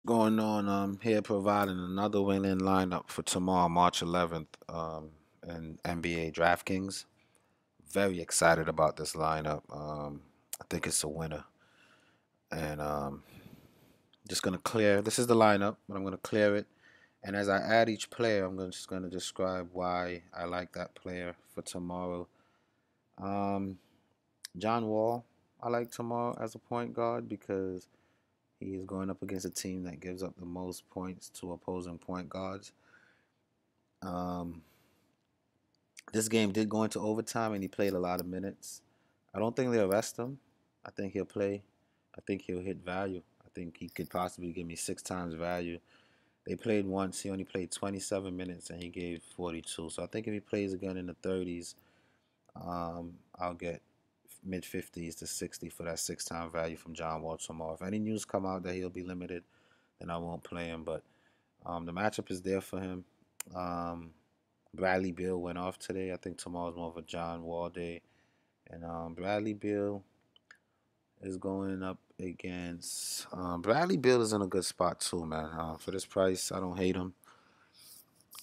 Going on here providing another winning lineup for tomorrow, March 11th, in NBA Draftkings. Very excited about this lineup. I think it's a winner. And just gonna clear this is the lineup, but I'm gonna clear it. And as I add each player, just gonna describe why I like that player for tomorrow. Um, John Wall, I like tomorrow as a point guard because he is going up against a team that gives up the most points to opposing point guards. Um, this game did go into overtime, and he played a lot of minutes. I don't think they'll rest him. I think he'll play. I think he'll hit value. I think he could possibly give me 6 times value. They played once. He only played 27 minutes, and he gave 42. So I think if he plays again in the 30s, I'll get mid 50s to 60 for that 6 time value from John Wall tomorrow. If any news come out that he'll be limited, then I won't play him. But the matchup is there for him. Um, Bradley Beal went off today. I think tomorrow's more of a John Wall day. And Bradley Beal is going up against. Bradley Beal is in a good spot too, man. For this price, I don't hate him.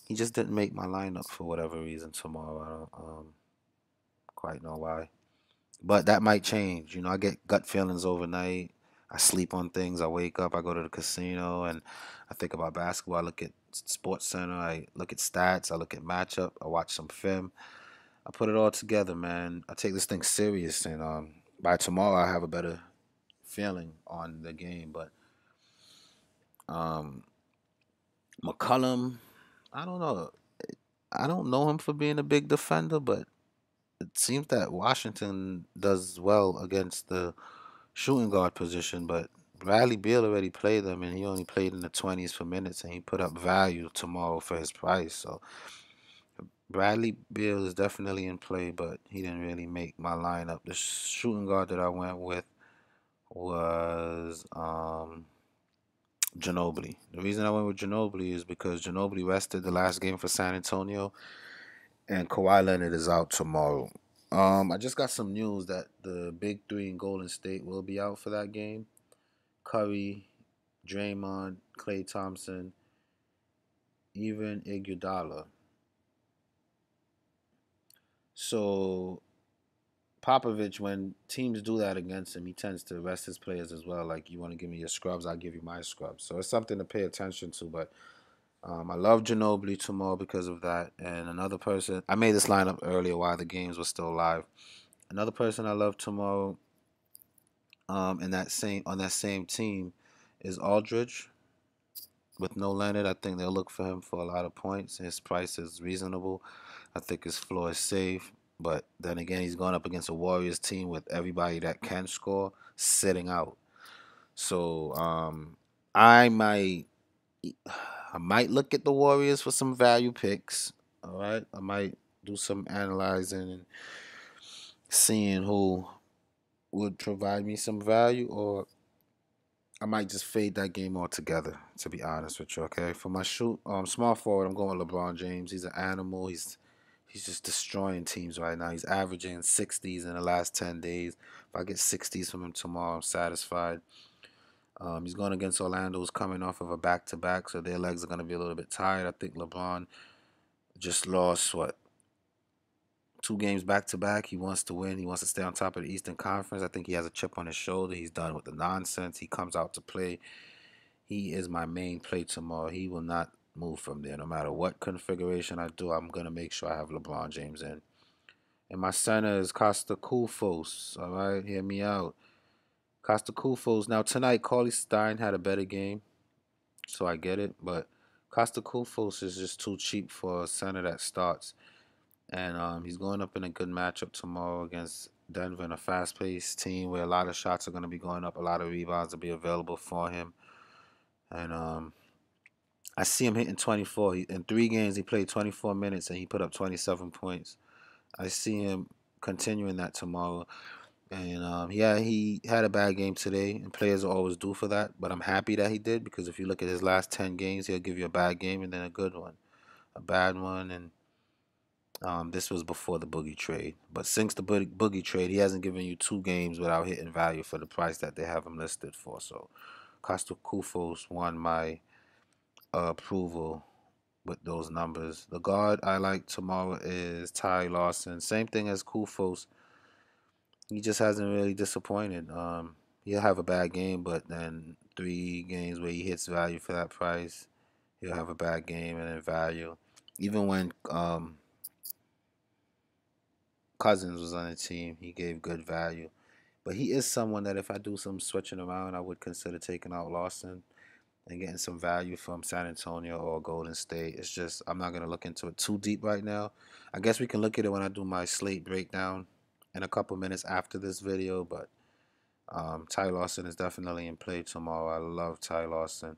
He just didn't make my lineup for whatever reason tomorrow. I don't quite know why. But that might change. You know, I get gut feelings overnight. I sleep on things. I wake up. I go to the casino and I think about basketball. I look at Sports Center. I look at stats. I look at matchup. I watch some film. I put it all together, man. I take this thing serious, and by tomorrow I have a better feeling on the game. But um, McCollum, I don't know. I don't know him for being a big defender, but it seems that Washington does well against the shooting guard position. But Bradley Beal already played them, and he only played in the 20s for minutes, and he put up value tomorrow for his price. So Bradley Beal is definitely in play, but he didn't really make my lineup. The shooting guard that I went with was Ginobili. The reason I went with Ginobili is because Ginobili rested the last game for San Antonio, and Kawhi Leonard is out tomorrow. I just got some news that the big three in Golden State will be out for that game. Curry, Draymond, Klay Thompson, even Iguodala. So Popovich, when teams do that against him, he tends to rest his players as well. Like, you want to give me your scrubs, I'll give you my scrubs. So it's something to pay attention to. But I love Ginobili tomorrow because of that. And another person, I made this lineup earlier while the games were still live. Another person I love tomorrow, in that same on that same team, is Aldridge. With no Leonard, I think they'll look for him for a lot of points. His price is reasonable. I think his floor is safe. But then again, he's going up against a Warriors team with everybody that can score sitting out. So I might I might look at the Warriors for some value picks. All right, I might do some analyzing and seeing who would provide me some value, or I might just fade that game altogether. To be honest with you, okay. For my small forward, I'm going with LeBron James. He's an animal. He's just destroying teams right now. He's averaging 60s in the last 10 days. If I get 60s from him tomorrow, I'm satisfied. He's going against Orlando, who's coming off of a back-to-back, so their legs are going to be a little bit tired. I think LeBron just lost, what, 2 games back-to-back. He wants to win. He wants to stay on top of the Eastern Conference. I think he has a chip on his shoulder. He's done with the nonsense. He comes out to play. He is my main play tomorrow. He will not move from there. No matter what configuration I do, I'm going to make sure I have LeBron James in. And my center is Costa Kufos. All right, hear me out. Costa Kufos. Now, tonight, Cauley Stein had a better game, so I get it. But Costa Kufos is just too cheap for a center that starts. And he's going up in a good matchup tomorrow against Denver in a fast paced team where a lot of shots are going to be going up, a lot of rebounds will be available for him. And I see him hitting 24. In 3 games, he played 24 minutes and he put up 27 points. I see him continuing that tomorrow. And yeah, he had a bad game today, and players are always due for that. But I'm happy that he did because if you look at his last 10 games, he'll give you a bad game and then a good one, a bad one. And this was before the Boogie trade. But since the Boogie trade, he hasn't given you 2 games without hitting value for the price that they have him listed for. So Costa Kufos won my approval with those numbers. The guard I like tomorrow is Ty Lawson. Same thing as Kufos. He just hasn't really disappointed. He'll have a bad game, but then 3 games where he hits value for that price, he'll have a bad game and then value. Even when Cousins was on the team, he gave good value. But he is someone that if I do some switching around, I would consider taking out Lawson and getting some value from San Antonio or Golden State. It's just I'm not gonna look into it too deep right now. I guess we can look at it when I do my slate breakdown in a couple minutes after this video. But Ty Lawson is definitely in play tomorrow. I love Ty Lawson.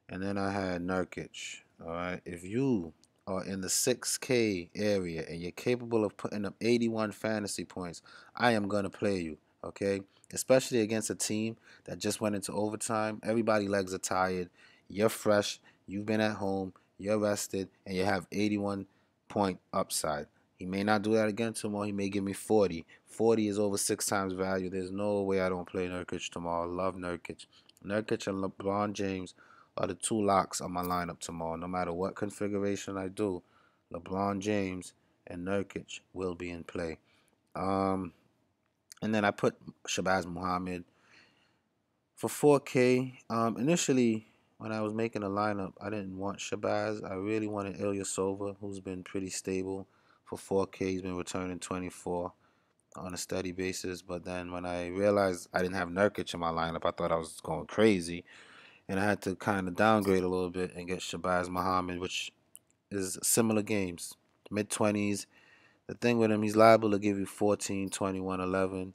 And then I had Nurkic. All right, if you are in the 6K area and you're capable of putting up 81 fantasy points, I am gonna play you. Okay, especially against a team that just went into overtime. Everybody's legs are tired. You're fresh. You've been at home. You're rested, and you have 81-point upside. He may not do that again tomorrow. He may give me 40. 40 is over 6 times value. There's no way I don't play Nurkic tomorrow. I love Nurkic. Nurkic and LeBron James are the 2 locks on my lineup tomorrow. No matter what configuration I do, LeBron James and Nurkic will be in play. And then I put Shabazz Muhammad for 4K. Initially, when I was making a lineup, I didn't want Shabazz. I really wanted Ilyasova, who's been pretty stable for 4K. He's been returning 24 on a steady basis. But then when I realized I didn't have Nurkic in my lineup, I thought I was going crazy. And I had to kind of downgrade a little bit and get Shabazz Muhammad, which is similar games, mid-20s. The thing with him, he's liable to give you 14, 21, 11.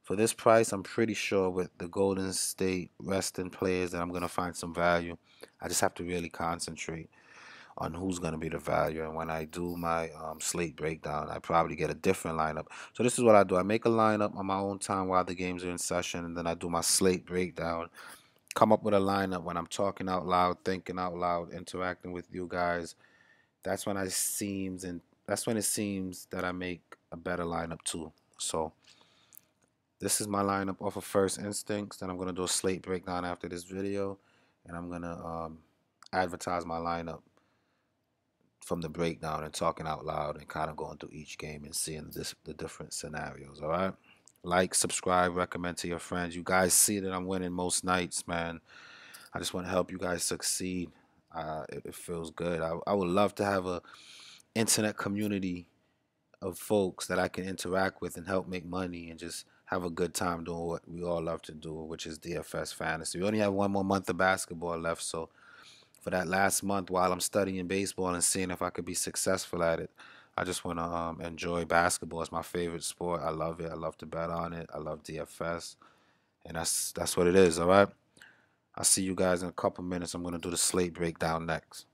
For this price, I'm pretty sure with the Golden State resting players that I'm going to find some value. I just have to really concentrate on who's going to be the value. And when I do my slate breakdown, I probably get a different lineup. So this is what I do. I make a lineup on my own time while the games are in session, and then I do my slate breakdown. Come up with a lineup when I'm talking out loud, thinking out loud, interacting with you guys. That's when that's when it seems that I make a better lineup too. So this is my lineup off of first instincts. Then I'm gonna do a slate breakdown after this video, and I'm gonna advertise my lineup from the breakdown and talking out loud and kind of going through each game and seeing the different scenarios. All right. Like, subscribe, recommend to your friends. You guys see that I'm winning most nights, man. I just want to help you guys succeed. It feels good. I would love to have a internet community of folks that I can interact with and help make money and just have a good time doing what we all love to do, which is DFS fantasy. We only have 1 more month of basketball left, so for that last month while I'm studying baseball and seeing if I could be successful at it, I just want to enjoy basketball. It's my favorite sport. I love it. I love to bet on it. I love DFS, and that's what it is. All right. I'll see you guys in a couple minutes. I'm gonna do the slate breakdown next.